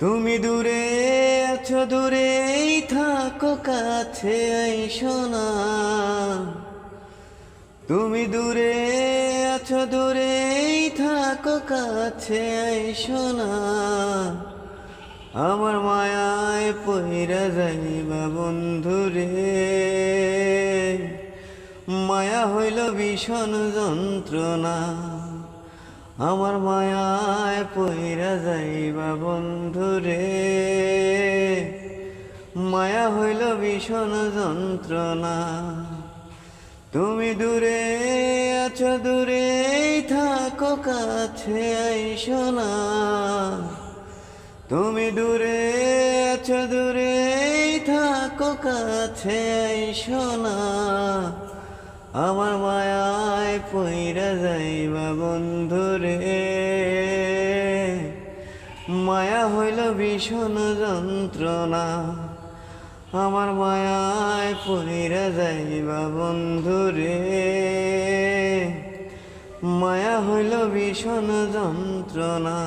তুমি দূরে আছো, দূরেই থাকো, কাছে আইসো না। তুমি দূরে আছো, দূরেই থাকো, কাছে আইসো না। আমার মায়ায় পইরা যাইবা বন্ধুরে, মায়া হইল ভীষণ যন্ত্রণা। আমার মায়ায় পইরা যাইবা বন্ধুরে, মায়া হইল ভীষণ যন্ত্রণা। তুমি দূরে আছো, দূরেই থাকো, কাছে আইসো না। তুমি দূরে আছো, দূরেই থাকো, কাছে আইসো না। আমার মায়ায় পইরা যাইবা বন্ধুরে, মায়া হইল ভীষণ যন্ত্রণা। আমার মায়ায় পইরা যাইবা বন্ধুরে, মায়া হইল ভীষণ যন্ত্রণা।